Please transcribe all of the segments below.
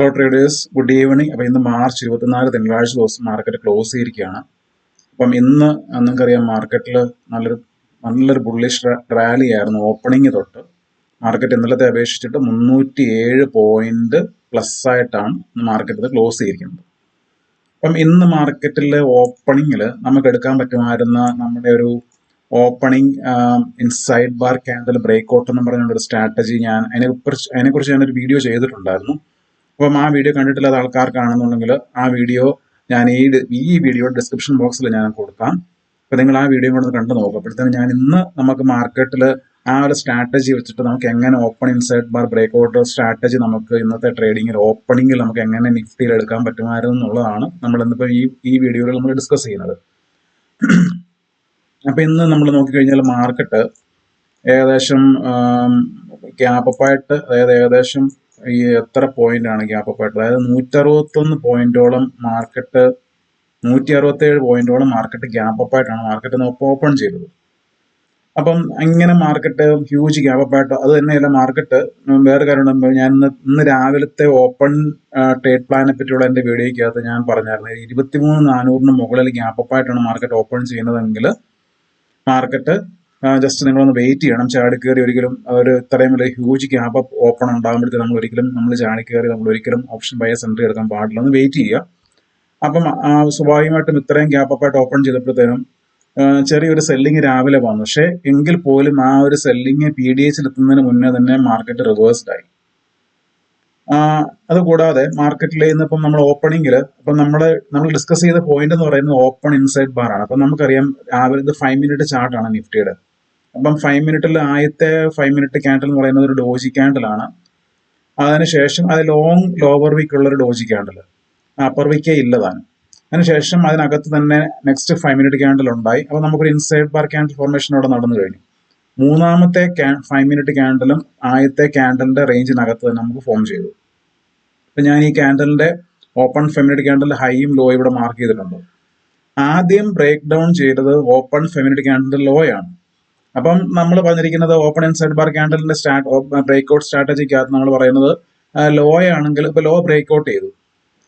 Hello traders, good evening. അപ്പോൾ ഇന്ന് March 24 തിങ്കളാഴ്ച ദിവസം മാർക്കറ്റ് ക്ലോസ് ചെയ്തിരിക്കുകയാണ്. അപ്പം ഇന്ന് നിങ്ങൾക്കറിയാം മാർക്കറ്റിൽ നല്ലൊരു ബുള്ളിഷ് റാലി ആയിരുന്നു ഓപ്പണിംഗ് തൊട്ട്. മാർക്കറ്റ് ഇന്നലത്തെ അപേക്ഷിച്ചിട്ട് 307 പോയിന്റ് പ്ലസ് ആയിട്ടാണ് മാർക്കറ്റ് ക്ലോസ് ചെയ്തിരിക്കുന്നത്. അപ്പം ഇന്ന് മാർക്കറ്റിലെ ഓപ്പണിങ്ങിൽ നമുക്ക് എടുക്കാൻ പറ്റുമായിരുന്ന നമ്മുടെ ഒരു opening inside bar candle break out എന്ന് പറഞ്ഞൊരു സ്ട്രാറ്റജി അതിനെക്കുറിച്ച് ഞാനൊരു വീഡിയോ ചെയ്തിട്ടുണ്ടായിരുന്നു. അപ്പം ആ വീഡിയോ കണ്ടിട്ടില്ലാത്ത ആൾക്കാർക്കാണെന്നുണ്ടെങ്കിൽ ആ വീഡിയോ ഞാൻ ഈ വീഡിയോ ഡിസ്ക്രിപ്ഷൻ ബോക്സിൽ ഞാൻ കൊടുക്കാം. അപ്പം നിങ്ങൾ ആ വീഡിയോ കൂടെ കണ്ടു നോക്കുക. അപ്പോഴത്തേനും ഞാൻ ഇന്ന് നമുക്ക് മാർക്കറ്റിൽ ആ ഒരു സ്ട്രാറ്റജി വെച്ചിട്ട് നമുക്ക് എങ്ങനെ open inside bar break out strategy നമുക്ക് ഇന്നത്തെ ട്രേഡിങ്ങിൽ ഓപ്പണിങ്ങിൽ നമുക്ക് എങ്ങനെ നിഫ്റ്റിയിൽ എടുക്കാൻ പറ്റുമായിരുന്നു എന്നുള്ളതാണ് നമ്മൾ ഇന്നിപ്പോൾ ഈ വീഡിയോയിൽ നമ്മൾ ഡിസ്കസ് ചെയ്യുന്നത്. അപ്പം ഇന്ന് നമ്മൾ നോക്കിക്കഴിഞ്ഞാൽ മാർക്കറ്റ് ഏകദേശം ഗ്യാപ്പ് അപ്പായിട്ട്, അതായത് ഏകദേശം ഈ എത്ര പോയിന്റ് ആണ് ഗ്യാപ്പ് അപ്പായിട്ട്, അതായത് 161 പോയിന്റോളം മാർക്കറ്റ് 167 പോയിന്റോളം മാർക്കറ്റ് ഗ്യാപ്പ് അപ്പായിട്ടാണ് മാർക്കറ്റ് ഓപ്പൺ ചെയ്തത്. അപ്പം ഇങ്ങനെ മാർക്കറ്റ് ഹ്യൂജ് ഗ്യാപ്പ് അപ്പായിട്ട്, അത് തന്നെയല്ല മാർക്കറ്റ് വേറെ കാര്യം ഞാൻ ഇന്ന് രാവിലത്തെ ഓപ്പൺ ട്രേഡ് പ്ലാനെ പറ്റിയുള്ള എൻ്റെ വീഡിയോയ്ക്കകത്ത് ഞാൻ പറഞ്ഞായിരുന്നു 23,400 മുകളിൽ ഗ്യാപ്പ് അപ്പായിട്ടാണ് മാർക്കറ്റ് ഓപ്പൺ ചെയ്യുന്നതെങ്കിൽ മാർക്കറ്റ് ജസ്റ്റ് നിങ്ങളൊന്ന് വെയിറ്റ് ചെയ്യണം. ചാടി കയറി ഒരിക്കലും ഒരു ഇത്രയും വലിയ ഹ്യൂജ് ഗ്യാപ്പ് ഓപ്പൺ ഉണ്ടാകുമ്പോഴത്തേക്ക് നമ്മൾ ചാടി കയറി നമ്മൾ ഒരിക്കലും ഓപ്ഷൻ ബയേഴ്സ് എൻട്രി എടുക്കാൻ പാടില്ല, ഒന്ന് വെയിറ്റ് ചെയ്യുക. അപ്പം സ്വാഭാവികമായിട്ടും ഇത്രയും ഗ്യാപ്പ് അപ്പായിട്ട് ഓപ്പൺ ചെയ്തപ്പോഴത്തേനും ചെറിയൊരു സെല്ലിങ് രാവിലെ വന്നു. പക്ഷേ എങ്കിൽ പോലും ആ ഒരു സെല്ലിങ് PDHൽ എത്തുന്നതിന് മുന്നേ തന്നെ മാർക്കറ്റ് റിവേഴ്സ്ഡ് ആയി. അതുകൂടാതെ മാർക്കറ്റിൽ ഇന്നിപ്പം നമ്മൾ ഓപ്പണിംഗിൽ ഇപ്പം നമ്മൾ ഡിസ്കസ് ചെയ്ത പോയിന്റ് എന്ന് പറയുന്നത് ഓപ്പൺ ഇൻസൈഡ് ബാർ ആണ്. അപ്പം നമുക്കറിയാം രാവിലെ ഇത് 5 മിനിറ്റ് ചാർട്ടാണ് നിഫ്റ്റിയുടെ. അപ്പം 5 മിനിറ്റിൽ ആദ്യത്തെ 5 മിനിറ്റ് ക്യാൻഡിൽ എന്ന് പറയുന്നത് ഒരു ഡോജി ക്യാൻഡിലാണ്. അതിനുശേഷം അത് ലോവർ വീക്ക് ഉള്ള ഒരു ഡോജി ക്യാൻഡിൽ, അപ്പർ വീക്കേ ഇല്ലതാണ്. അതിനുശേഷം അതിനകത്ത് തന്നെ നെക്സ്റ്റ് 5 മിനിറ്റ് ക്യാൻഡിൽ ഉണ്ടായി. അപ്പോൾ നമുക്കൊരു ഇൻസൈഡ് ബാർ ക്യാൻഡിൽ ഫോർമേഷൻ അവിടെ നടന്നു കഴിഞ്ഞു. മൂന്നാമത്തെ 5 മിനിറ്റ് ക്യാൻഡിലും ആദ്യത്തെ ക്യാൻഡലിന്റെ റേഞ്ചിനകത്ത് തന്നെ നമുക്ക് ഫോം ചെയ്തു. അപ്പം ഞാൻ ഈ ക്യാൻഡലിന്റെ ഓപ്പൺ 5 മിനിറ്റ് ക്യാൻഡലിന്റെ ഹൈയും ലോ ഇവിടെ മാർക്ക് ചെയ്തിട്ടുണ്ട്. ആദ്യം ബ്രേക്ക് ഡൗൺ ചെയ്തത് ഓപ്പൺ 5 മിനിറ്റ് ക്യാൻഡലിന്റെ ലോ ആണ്. അപ്പം നമ്മൾ പറഞ്ഞിരിക്കുന്നത് ഓപ്പൺ ഇൻസൈഡ് ബാർ ക്യാൻഡലിന്റെ ബ്രേക്ക് ഔട്ട് സ്ട്രാറ്റജിക്കകത്ത് നമ്മൾ പറയുന്നത് ലോ ആണെങ്കിൽ ഇപ്പൊ ലോ ബ്രേക്ക് ഔട്ട് ചെയ്തു.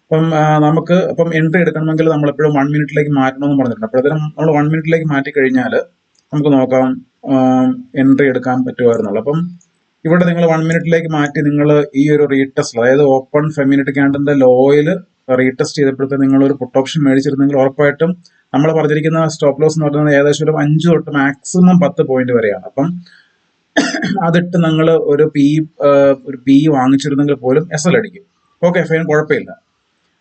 അപ്പം നമുക്ക് ഇപ്പം എൻട്രി എടുക്കണമെങ്കിൽ നമ്മൾ എപ്പോഴും 1 മിനിറ്റിലേക്ക് മാറ്റണമെന്ന് പറഞ്ഞിട്ടുണ്ട്. അപ്പോഴത്തേനും നമ്മൾ 1 മിനിറ്റിലേക്ക് മാറ്റി കഴിഞ്ഞാൽ നമുക്ക് നോക്കാം എൻട്രി എടുക്കാൻ പറ്റുമായിരുന്നുള്ളൂ. അപ്പം ഇവിടെ നിങ്ങൾ 1 മിനിറ്റിലേക്ക് മാറ്റി നിങ്ങൾ ഈ ഒരു റീടെസ്റ്റ്, അതായത് ഓപ്പൺ 5 മിനിറ്റ് ക്യാൻഡലിന്റെ ലോയിൽ റീടെസ്റ്റ് ചെയ്തപ്പോഴത്തേക്ക് നിങ്ങൾ ഒരു പുട്ട് ഓപ്ഷൻ മേടിച്ചിരുന്നെങ്കിൽ ഉറപ്പായിട്ടും നമ്മൾ പറഞ്ഞിരിക്കുന്ന സ്റ്റോപ്പ് ലോസ് എന്ന് പറയുന്നത് ഏകദേശം ഒരു 5 തൊട്ട് മാക്സിമം 10 പോയിന്റ് വരെയാണ്. അപ്പം അതിട്ട് നിങ്ങൾ ഒരു പി വാങ്ങിച്ചിരുന്നെങ്കിൽ പോലും SL അടിക്കും. ഓക്കെ, ഫൈൻ, കുഴപ്പമില്ല.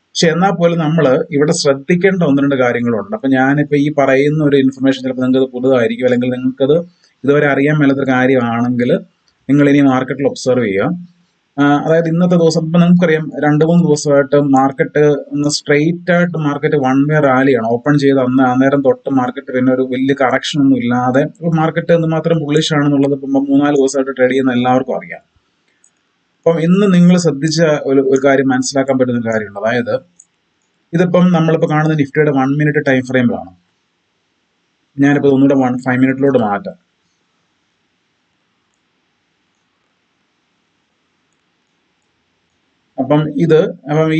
പക്ഷെ എന്നാൽ പോലും നമ്മൾ ഇവിടെ ശ്രദ്ധിക്കേണ്ട 1-2 കാര്യങ്ങളുണ്ട്. അപ്പം ഞാനിപ്പോൾ ഈ പറയുന്ന ഒരു ഇൻഫർമേഷൻ ചിലപ്പോൾ നിങ്ങൾക്ക് പുതുതായിരിക്കും, അല്ലെങ്കിൽ നിങ്ങൾക്കത് ഇതുവരെ അറിയാൻ മേലാത്തൊരു കാര്യമാണെങ്കിൽ നിങ്ങൾ ഇനി മാർക്കറ്റിൽ ഒബ്സർവ് ചെയ്യുക. അതായത് ഇന്നത്തെ ദിവസം ഇപ്പം നിങ്ങൾക്കറിയാം 2-3 ദിവസമായിട്ട് മാർക്കറ്റ് സ്ട്രെയിറ്റ് ആയിട്ട് മാർക്കറ്റ് 1 വേ റാലിയാണ്. ഓപ്പൺ ചെയ്ത് അന്നേരം തൊട്ട് മാർക്കറ്റ് പിന്നെ ഒരു വലിയ കറക്ഷൻ ഒന്നും ഇല്ലാതെ മാർക്കറ്റ് എന്തുമാത്രം ബുള്ളിഷ് ആണെന്നുള്ളത് ഇപ്പം 3-4 ദിവസമായിട്ട് ട്രേഡ് ചെയ്യുന്ന എല്ലാവർക്കും അറിയാം. അപ്പം ഇന്ന് നിങ്ങൾ ശ്രദ്ധിച്ച ഒരു കാര്യം മനസ്സിലാക്കാൻ പറ്റുന്ന കാര്യമുണ്ട്. അതായത് ഇതിപ്പം നമ്മളിപ്പോൾ കാണുന്ന നിഫ്റ്റിയുടെ 1 മിനിറ്റ് ടൈം ഫ്രെയിമിലാണ്. ഞാനിപ്പോൾ ഒന്നുകൂടെ 5 മിനിറ്റിലോട്ട് മാറ്റാം. അപ്പം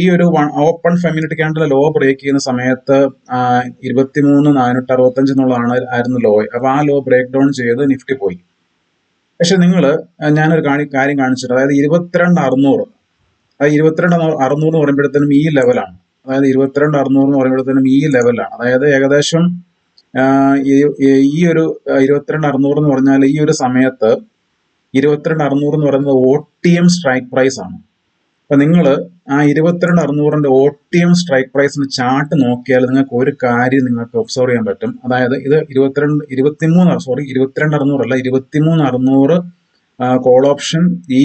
ഈ ഒരു open 5 minute candle low break ചെയ്യുന്ന സമയത്ത് 23,465 ആയിരുന്നു ലോ. അപ്പൊ ആ ലോ ബ്രേക്ക് ഡൗൺ ചെയ്ത് നിഫ്റ്റി പോയി. പക്ഷെ ഞാനൊരു കാര്യം കാണിച്ചിട്ട്, അതായത് 22,600, അതായത് 22,600 എന്ന് പറയുമ്പോഴത്തേനും ഈ ലെവലാണ്. അതായത് 22,600 എന്ന് പറയുമ്പോഴത്തേനും ഈ ലെവലാണ്. അതായത് ഏകദേശം ഈ ഒരു 22,600 എന്ന് പറഞ്ഞാൽ ഈ ഒരു സമയത്ത് 22,600 എന്ന് പറയുന്നത് OTM സ്ട്രൈക്ക് പ്രൈസ് ആണ്. അപ്പൊ നിങ്ങൾ ആ 22,600ന്റെ OTM സ്ട്രൈക്ക് പ്രൈസിന് ചാർട്ട് നോക്കിയാൽ നിങ്ങൾക്ക് ഒരു കാര്യം നിങ്ങൾക്ക് ഒബ്സർവ് ചെയ്യാൻ പറ്റും. അതായത് ഇത് 22,600 അല്ല, 23,600 കോൾ ഓപ്ഷൻ ഈ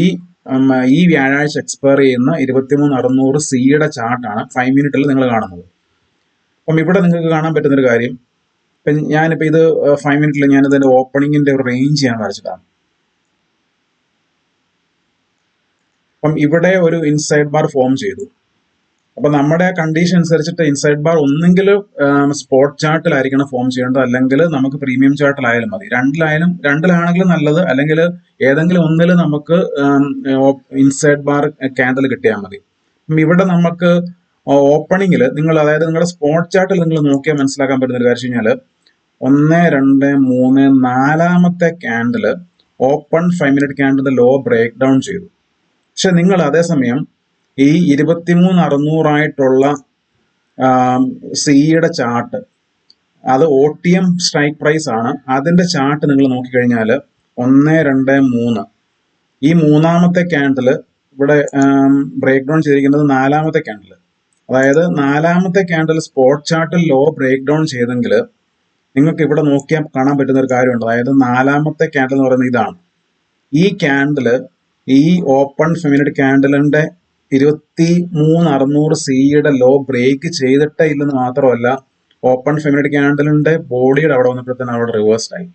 വ്യാഴാഴ്ച എക്സ്പയർ ചെയ്യുന്ന 23,600 സിയുടെ ചാർട്ടാണ് 5 മിനിറ്റിൽ നിങ്ങൾ കാണുന്നത്. അപ്പം ഇവിടെ നിങ്ങൾക്ക് കാണാൻ പറ്റുന്നൊരു കാര്യം, ഞാനിപ്പോൾ ഇത് 5 മിനിറ്റിൽ ഞാനിതിന്റെ ഓപ്പണിങ്ങിന്റെ ഒരു റേഞ്ച് ഞാൻ വരച്ചിട്ടാണ്. അപ്പം ഇവിടെ ഒരു ഇൻസൈഡ് ബാർ ഫോം ചെയ്തു. അപ്പൊ നമ്മുടെ കണ്ടീഷൻ അനുസരിച്ചിട്ട് ഇൻസൈഡ് ബാർ ഒന്നെങ്കിൽ സ്പോട്ട് ചാർട്ടിലായിരിക്കണം ഫോം ചെയ്യേണ്ടത്, അല്ലെങ്കിൽ നമുക്ക് പ്രീമിയം ചാർട്ടിലായാലും മതി. രണ്ടിലാണെങ്കിലും നല്ലത്, അല്ലെങ്കിൽ ഏതെങ്കിലും ഒന്നിൽ നമുക്ക് ഇൻസൈഡ് ബാർ ക്യാൻഡിൽ കിട്ടിയാൽ മതി. ഇവിടെ നമുക്ക് ഓപ്പണിങ്ങിൽ നിങ്ങൾ, അതായത് നിങ്ങളുടെ സ്പോട്ട് ചാർട്ടിൽ നിങ്ങൾ നോക്കിയാൽ മനസ്സിലാക്കാൻ പറ്റുന്ന ഒരു കാര്യം വെച്ച് കഴിഞ്ഞാൽ 1, 2, 3, 4ാമത്തെ ക്യാൻഡില് ഓപ്പൺ 5 മിനിറ്റ് ക്യാൻഡിലിന്റെ ലോ ബ്രേക്ക് ഡൗൺ ചെയ്തു. പക്ഷെ നിങ്ങൾ അതേസമയം ഈ 23,600 സിയുടെ ചാർട്ട്, അത് OTM സ്ട്രൈക്ക് പ്രൈസ് ആണ്. അതിന്റെ ചാർട്ട് നിങ്ങൾ നോക്കിക്കഴിഞ്ഞാൽ 1, 2, 3 ഈ 3ാമത്തെ ക്യാൻഡിൽ ഇവിടെ ബ്രേക്ക് ഡൗൺ ചെയ്തിരിക്കുന്നത് 4ാമത്തെ ക്യാൻഡിൽ. അതായത് 4ാമത്തെ ക്യാൻഡിൽ സ്പോട്ട് ചാർട്ടിൽ ലോ ബ്രേക്ക് ഡൗൺ ചെയ്തെങ്കിൽ നിങ്ങൾക്ക് ഇവിടെ നോക്കിയാൽ കാണാൻ പറ്റുന്ന ഒരു കാര്യമുണ്ട്. അതായത് 4ാമത്തെ ക്യാൻഡിൽ എന്ന് പറയുന്നത് ഇതാണ്. ഈ ക്യാൻഡിൽ ഈ ഓപ്പൺ 5 മിനിറ്റ് ക്യാൻഡിലിന്റെ 23,600 സിയുടെ ലോ ബ്രേക്ക് ചെയ്തിട്ടേ ഇല്ലെന്ന് മാത്രമല്ല, ഓപ്പൺ 5 മിനിറ്റ് ക്യാൻഡിലിന്റെ ബോഡിയുടെ അവിടെ വന്നപ്പോഴത്തേന് അവിടെ റിവേഴ്സ്ഡ് ആയി.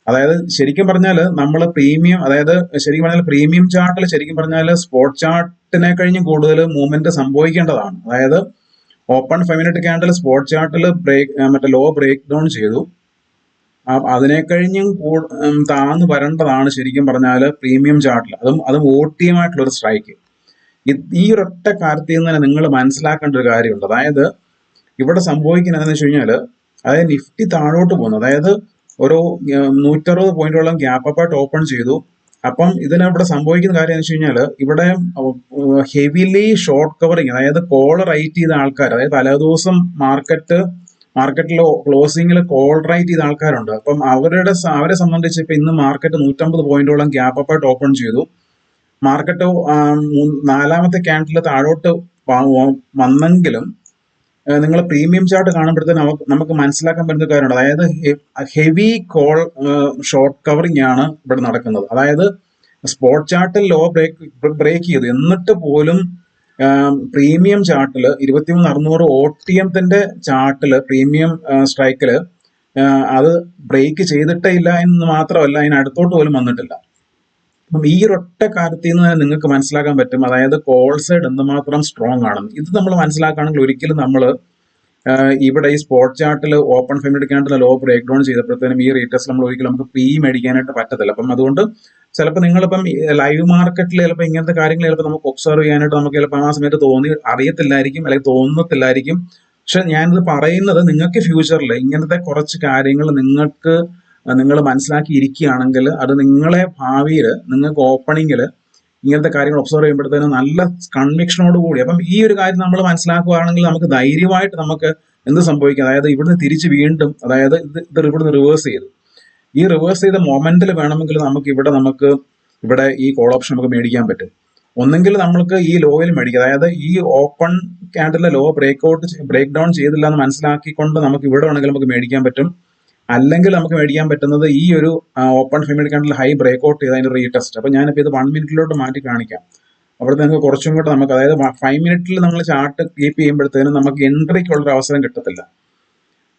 അതായത് ശരിക്കും പറഞ്ഞാൽ നമ്മൾ പ്രീമിയം, അതായത് ശരിക്കും പറഞ്ഞാൽ പ്രീമിയം ചാർട്ടിൽ ശരിക്കും പറഞ്ഞാൽ സ്പോട്ട് ചാർട്ടിനെ കഴിഞ്ഞും കൂടുതൽ മൂവ്മെന്റ് സംഭവിക്കേണ്ടതാണ്. അതായത് ഓപ്പൺ 5 മിനിറ്റ് ക്യാൻഡിൽ സ്പോട്ട് ചാർട്ടിൽ മറ്റേ ലോ ബ്രേക്ക് ഡൗൺ ചെയ്തു, അതിനെ കഴിഞ്ഞും താന്ന് വരേണ്ടതാണ് ശരിക്കും പറഞ്ഞാൽ പ്രീമിയം ചാർട്ടിൽ. അതും OTM ആയിട്ടുള്ള ഒരു സ്ട്രൈക്ക്. ഈ ഒരൊറ്റ കാര്യത്തിൽ നിന്ന് തന്നെ നിങ്ങൾ മനസ്സിലാക്കേണ്ട ഒരു കാര്യമുണ്ട്. അതായത് ഇവിടെ സംഭവിക്കുന്നത് എന്താണെന്ന് വെച്ച് കഴിഞ്ഞാൽ, അതായത് നിഫ്റ്റി താഴോട്ട് പോകുന്നു, അതായത് ഒരു 160 പോയിന്റോളം ഗ്യാപ്പ് അപ്പ് ആയിട്ട് ഓപ്പൺ ചെയ്തു. അപ്പം ഇതിനിവിടെ സംഭവിക്കുന്ന കാര്യം എന്ന് വെച്ച് കഴിഞ്ഞാൽ, ഇവിടെ ഹെവിലി ഷോർട്ട് കവറിങ്, അതായത് കോൾ റൈറ്റ് ചെയ്ത ആൾക്കാർ, അതായത് തലേദിവസം മാർക്കറ്റിൽ ക്ലോസിംഗിൽ കോൾ റൈറ്റ് ചെയ്ത ആൾക്കാരുണ്ട്. അപ്പം അവരെ സംബന്ധിച്ച് ഇപ്പൊ ഇന്ന് മാർക്കറ്റ് 150 പോയിന്റോളം ഗ്യാപ്പ് അപ്പ് ആയിട്ട് ഓപ്പൺ ചെയ്തു. മാർക്കറ്റ് 4ാമത്തെ ക്യാൻഡിൽ താഴോട്ട് വന്നെങ്കിലും നിങ്ങൾ പ്രീമിയം ചാർട്ട് കാണുമ്പോഴത്തേന് നമുക്ക് മനസ്സിലാക്കാൻ പറ്റുന്ന കാര്യമുണ്ട്. അതായത് ഹെവി കോൾ ഷോർട്ട് കവറിങ് ആണ് ഇവിടെ നടക്കുന്നത്. അതായത് സ്പോട്ട് ചാർട്ടിൽ ലോ ബ്രേക്ക് ചെയ്തു, എന്നിട്ട് പോലും പ്രീമിയം ചാർട്ടിൽ 23,600 OTMത്തിന്റെ ചാർട്ടില് പ്രീമിയം സ്ട്രൈക്കില് അത് ബ്രേക്ക് ചെയ്തിട്ടേ ഇല്ല എന്ന് മാത്രമല്ല, അതിന് അടുത്തോട്ട് പോലും വന്നിട്ടില്ല. അപ്പം ഈ ഒരൊറ്റ കാര്യത്തിൽ നിന്ന് നിങ്ങൾക്ക് മനസ്സിലാക്കാൻ പറ്റും, അതായത് കോൾ സൈഡ് എന്തുമാത്രം സ്ട്രോങ് ആണെന്ന്. ഇത് നമ്മൾ മനസ്സിലാക്കുകയാണെങ്കിൽ ഒരിക്കലും നമ്മൾ ഇവിടെ ഈ സ്പോട്ട് ചാർട്ടിൽ open 5 minute candle low break down ചെയ്തപ്പോഴത്തേനും ഈ റീറ്റേഴ്സിൽ നമ്മൾ ഒരിക്കലും നമുക്ക് പി മേടിക്കാനായിട്ട് പറ്റത്തില്ല. അപ്പം അതുകൊണ്ട് ചിലപ്പോൾ നിങ്ങളിപ്പം ലൈവ് മാർക്കറ്റിൽ ചിലപ്പോൾ ഇങ്ങനത്തെ കാര്യങ്ങൾ ചിലപ്പോൾ നമുക്ക് ഒബ്സർവ് ചെയ്യാനായിട്ട് നമുക്ക് ചിലപ്പോൾ ആ സമയത്ത് അറിയത്തില്ലായിരിക്കും, അല്ലെങ്കിൽ തോന്നത്തില്ലായിരിക്കും. പക്ഷെ ഞാനിത് പറയുന്നത് നിങ്ങൾക്ക് ഫ്യൂച്ചറിൽ ഇങ്ങനത്തെ കുറച്ച് കാര്യങ്ങൾ നിങ്ങൾ മനസ്സിലാക്കിയിരിക്കുകയാണെങ്കിൽ അത് നിങ്ങളെ ഭാവിയിൽ നിങ്ങൾക്ക് ഓപ്പണിങ്ങിൽ ഇങ്ങനത്തെ കാര്യങ്ങൾ ഒബ്സർവ് ചെയ്യുമ്പോഴത്തേനും നല്ല കൺവിക്ഷനോട് കൂടി, അപ്പം ഈ ഒരു കാര്യം നമ്മൾ മനസ്സിലാക്കുകയാണെങ്കിൽ നമുക്ക് ധൈര്യമായിട്ട് നമുക്ക് എന്ത് സംഭവിക്കും, അതായത് ഇവിടുന്ന് തിരിച്ച് വീണ്ടും, അതായത് ഇത് ഇവിടുന്ന് റിവേഴ്സ് ചെയ്തു, ഈ റിവേഴ്സ് ചെയ്ത മൊമെന്റിൽ വേണമെങ്കിൽ നമുക്ക് ഇവിടെ ഈ കോൾ ഓപ്ഷൻ നമുക്ക് മേടിക്കാൻ പറ്റും. ഒന്നെങ്കിൽ നമ്മൾക്ക് ഈ ലോയിൽ മേടിക്കാം, അതായത് ഈ ഓപ്പൺ ക്യാൻഡിലെ ലോ ബ്രേക്ക് ഡൗൺ ചെയ്തില്ല എന്ന് മനസ്സിലാക്കിക്കൊണ്ട് നമുക്ക് ഇവിടെ വേണമെങ്കിൽ നമുക്ക് മേടിക്കാൻ പറ്റും. അല്ലെങ്കിൽ നമുക്ക് മേടിക്കാൻ പറ്റുന്നത് ഈ ഒരു open 5 minute candle high break out ചെയ്ത് അതിന്റെ റീടെസ്റ്റ്. അപ്പൊ ഞാനിപ്പോൾ ഇത് 1 മിനിറ്റിലോട്ട് മാറ്റി കാണിക്കാം. അവിടെ നിങ്ങൾക്ക് കുറച്ചും കൂടെ നമുക്ക്, അതായത് 5 മിനിറ്റിൽ നമ്മൾ ചാർട്ട് കീപ്പ് ചെയ്യുമ്പോഴത്തേനും നമുക്ക് എൻട്രിക്കുള്ളൊരു അവസരം കിട്ടത്തില്ല.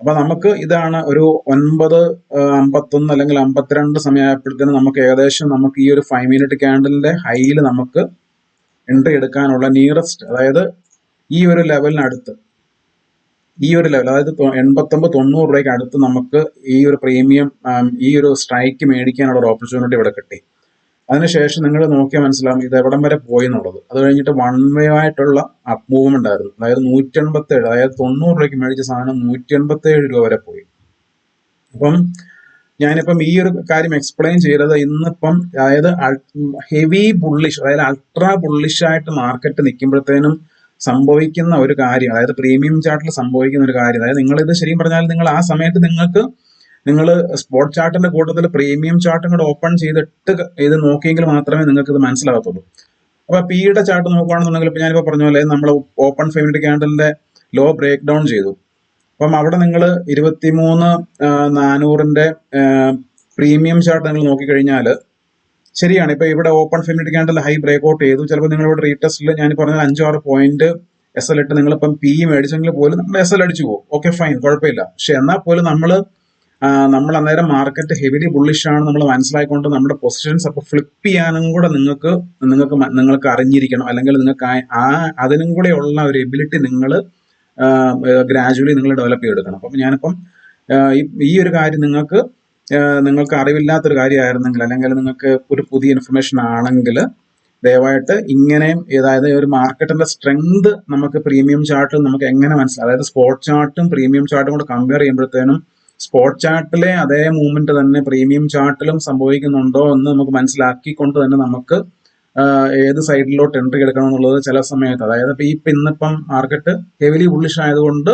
അപ്പൊ നമുക്ക് ഇതാണ് ഒരു 9:51 അല്ലെങ്കിൽ 52 സമയമായപ്പോഴത്തേനും നമുക്ക് ഏകദേശം നമുക്ക് ഈ ഒരു 5 മിനിറ്റ് ക്യാൻഡിലിന്റെ ഹൈയിൽ നമുക്ക് എൻട്രി എടുക്കാനുള്ള നിയറസ്റ്റ്, അതായത് ഈ ഒരു ലെവലിനടുത്ത്, ഈ ഒരു ലെവൽ, അതായത് 89-90 രൂപയ്ക്ക് അടുത്ത് നമുക്ക് ഈ ഒരു പ്രീമിയം ഈ ഒരു സ്ട്രൈക്ക് മേടിക്കാനുള്ള ഒരു ഓപ്പർച്യൂണിറ്റി ഇവിടെ കിട്ടി. അതിനുശേഷം നിങ്ങൾ നോക്കിയാൽ മനസ്സിലാവും ഇത് എവിടം വരെ പോയി എന്നുള്ളത്. അത് കഴിഞ്ഞിട്ട് 1 വേ ആയിട്ടുള്ള അപ്പ് മൂവ്മെന്റ് ആയിരുന്നു. അതായത് 187, അതായത് 90 രൂപയ്ക്ക് മേടിച്ച സാധനം 187 രൂപ വരെ പോയി. അപ്പം ഞാനിപ്പം ഈ ഒരു കാര്യം എക്സ്പ്ലെയിൻ ചെയ്തത് ഇന്നിപ്പം, അതായത് ഹെവി ബുള്ളിഷ്, അതായത് അൾട്രാ ബുള്ളിഷ് ആയിട്ട് മാർക്കറ്റ് നിൽക്കുമ്പോഴത്തേനും സംഭവിക്കുന്ന ഒരു കാര്യം, അതായത് പ്രീമിയം ചാർട്ടിൽ സംഭവിക്കുന്ന ഒരു കാര്യം, അതായത് നിങ്ങളിത് ശരിക്കും പറഞ്ഞാൽ നിങ്ങൾ ആ സമയത്ത് നിങ്ങൾ സ്പോട്ട് ചാർട്ടിന്റെ കൂട്ടത്തിൽ പ്രീമിയം ചാർട്ടും കൂടെ ഓപ്പൺ ചെയ്തിട്ട് ഇത് നോക്കിയെങ്കിൽ മാത്രമേ നിങ്ങൾക്ക് ഇത് മനസ്സിലാകത്തുള്ളൂ. അപ്പൊ പിയുടെ ചാർട്ട് നോക്കുകയാണെന്നുണ്ടെങ്കിൽ ഇപ്പൊ ഞാനിപ്പോ പറഞ്ഞ പോലെ നമ്മൾ ഓപ്പൺ 5 മിനിറ്റ് ക്യാൻഡലിന്റെ ലോ ബ്രേക്ക് ഡൗൺ ചെയ്തു. അപ്പം അവിടെ നിങ്ങൾ 23,400 പ്രീമിയം ചാർട്ട് നിങ്ങൾ നോക്കിക്കഴിഞ്ഞാൽ ശരിയാണ്. ഇപ്പൊ ഇവിടെ open 5 minute candle high break out ചെയ്തു. ചിലപ്പോൾ നിങ്ങൾ ഇവിടെ റീടെസ്റ്റിൽ ഞാൻ പറഞ്ഞ 5-6 പോയിന്റ് SL ഇട്ട് നിങ്ങളിപ്പം പി മേടിച്ചെങ്കിൽ പോലും നമ്മൾ SL അടിച്ചു പോകും. ഓക്കെ, ഫൈൻ, കുഴപ്പമില്ല. പക്ഷെ എന്നാൽ പോലും നമ്മൾ അന്നേരം മാർക്കറ്റ് ഹെവിലി ബുള്ളിഷ് ആണ് നമ്മൾ മനസ്സിലാക്കിക്കൊണ്ട് നമ്മുടെ പൊസിഷൻസ് അപ്പൊ ഫ്ലിപ്പ് ചെയ്യാനും കൂടെ നിങ്ങൾക്ക് അറിഞ്ഞിരിക്കണം, അല്ലെങ്കിൽ നിങ്ങൾക്ക് അതിനും കൂടെ ഉള്ള ഒരു എബിലിറ്റി നിങ്ങൾ ഗ്രാജുവലി നിങ്ങൾ ഡെവലപ്പ് ചെയ്തെടുക്കണം. അപ്പം ഞാനിപ്പം ഈ ഒരു കാര്യം നിങ്ങൾക്ക് അറിവില്ലാത്തൊരു കാര്യമായിരുന്നെങ്കിൽ, അല്ലെങ്കിൽ നിങ്ങൾക്ക് ഒരു പുതിയ ഇൻഫർമേഷൻ ആണെങ്കിൽ ദയവായിട്ട് ഇങ്ങനെയും അതായത് ഒരു മാർക്കറ്റിന്റെ സ്ട്രെങ്ത് നമുക്ക് പ്രീമിയം ചാർട്ടിൽ നമുക്ക് എങ്ങനെ മനസ്സിലാവും, അതായത് സ്പോട്ട് ചാർട്ടും പ്രീമിയം ചാർട്ടും കൂടെ കമ്പയർ ചെയ്യുമ്പോഴത്തേനും സ്പോട്ട് ചാർട്ടിലെ അതേ മൂവ്മെന്റ് തന്നെ പ്രീമിയം ചാർട്ടിലും സംഭവിക്കുന്നുണ്ടോ എന്ന് നമുക്ക് മനസ്സിലാക്കിക്കൊണ്ട് തന്നെ നമുക്ക് ഏത് സൈഡിലോട്ട് എൻട്രി എടുക്കണം എന്നുള്ളത് ചില സമയത്ത്, അതായത് ഇന്നിപ്പം മാർക്കറ്റ് ഹെവിലി ബുള്ളിഷ് ആയതുകൊണ്ട്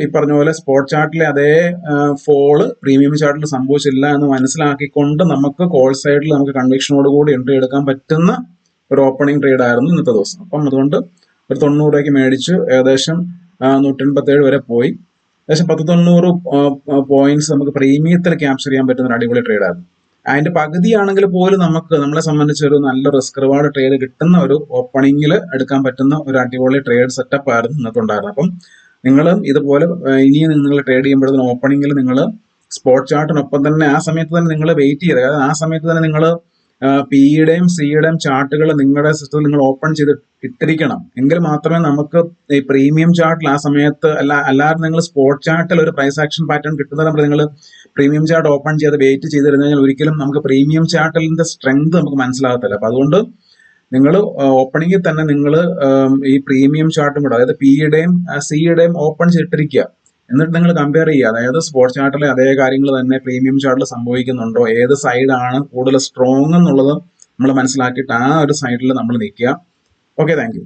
ഈ പറഞ്ഞ പോലെ സ്പോട്ട് ചാർട്ടിലെ അതേ ഫോള് പ്രീമിയം ചാർട്ടിൽ സംഭവിച്ചില്ല എന്ന് മനസ്സിലാക്കിക്കൊണ്ട് നമുക്ക് കോൾ സൈഡിൽ നമുക്ക് കൺവിക്ഷനോട് കൂടി എൻട്രി എടുക്കാൻ പറ്റുന്ന ഒരു ഓപ്പണിംഗ് ട്രേഡ് ആയിരുന്നു ഇന്നത്തെ ദിവസം. അപ്പം അതുകൊണ്ട് ഒരു 90 രൂപയ്ക്ക് മേടിച്ചു, ഏകദേശം 187 വരെ പോയി, ഏകദേശം 190 പോയിന്റ്സ് നമുക്ക് പ്രീമിയത്തിൽ ക്യാപ്ചർ ചെയ്യാൻ പറ്റുന്ന ഒരു അടിപൊളി ട്രേഡ് ആയിരുന്നു. അതിന്റെ പകുതിയാണെങ്കിൽ പോലും നമ്മളെ സംബന്ധിച്ച് ഒരു നല്ല റിസ്ക് റിവാർഡ് ട്രേഡ് കിട്ടുന്ന ഒരു ഓപ്പണിംഗിൽ എടുക്കാൻ പറ്റുന്ന ഒരു അടിപൊളി ട്രേഡ് സെറ്റപ്പ് ആയിരുന്നു ഇന്നത്തെ ഉണ്ടായിരുന്നത്. അപ്പം നിങ്ങൾ ഇതുപോലെ ഇനിയും നിങ്ങൾ ട്രേഡ് ചെയ്യുമ്പോഴത്തേനും ഓപ്പണിംഗിൽ നിങ്ങൾ സ്പോട്ട് ചാർട്ടിനൊപ്പം തന്നെ ആ സമയത്ത് തന്നെ നിങ്ങൾ വെയിറ്റ് ചെയ്ത്, അതായത് ആ സമയത്ത് തന്നെ നിങ്ങൾ പിയുടെയും സിയുടെയും ചാർട്ടുകൾ നിങ്ങളുടെ സിസ്റ്റത്തിൽ നിങ്ങൾ ഓപ്പൺ ചെയ്ത് ഇട്ടിരിക്കണം. എങ്കിൽ മാത്രമേ നമുക്ക് ഈ പ്രീമിയം ചാർട്ടിൽ ആ സമയത്ത് അല്ലാതെ നിങ്ങൾ സ്പോട്ട് ചാർട്ടിൽ ഒരു പ്രൈസ് ആക്ഷൻ പാറ്റേൺ കിട്ടുന്നത് നമ്മൾ നിങ്ങൾ പ്രീമിയം ചാർട്ട് ഓപ്പൺ ചെയ്ത് വെയിറ്റ് ചെയ്തിരുന്നു കഴിഞ്ഞാൽ ഒരിക്കലും നമുക്ക് പ്രീമിയം ചാർട്ടിന്റെ സ്ട്രെങ്ത് നമുക്ക് മനസ്സിലാകത്തില്ല. അപ്പൊ അതുകൊണ്ട് നിങ്ങൾ ഓപ്പണിംഗിൽ തന്നെ നിങ്ങൾ ഈ പ്രീമിയം ചാർട്ടും കൂടെ, അതായത് പിയുടെയും സിയുടെയും ഓപ്പൺ ചെയ്തിട്ടിരിക്കുക. എന്നിട്ട് നിങ്ങൾ കമ്പയർ ചെയ്യുക, അതായത് സ്പോട്ട് ചാർട്ടിലെ അതേ കാര്യങ്ങൾ തന്നെ പ്രീമിയം ചാർട്ടിൽ സംഭവിക്കുന്നുണ്ടോ, ഏത് സൈഡാണ് കൂടുതൽ സ്ട്രോങ് എന്നുള്ളത് നമ്മൾ മനസ്സിലാക്കിയിട്ട് ആ ഒരു സൈഡിൽ നമ്മൾ നിൽക്കുക. Okay, thank you.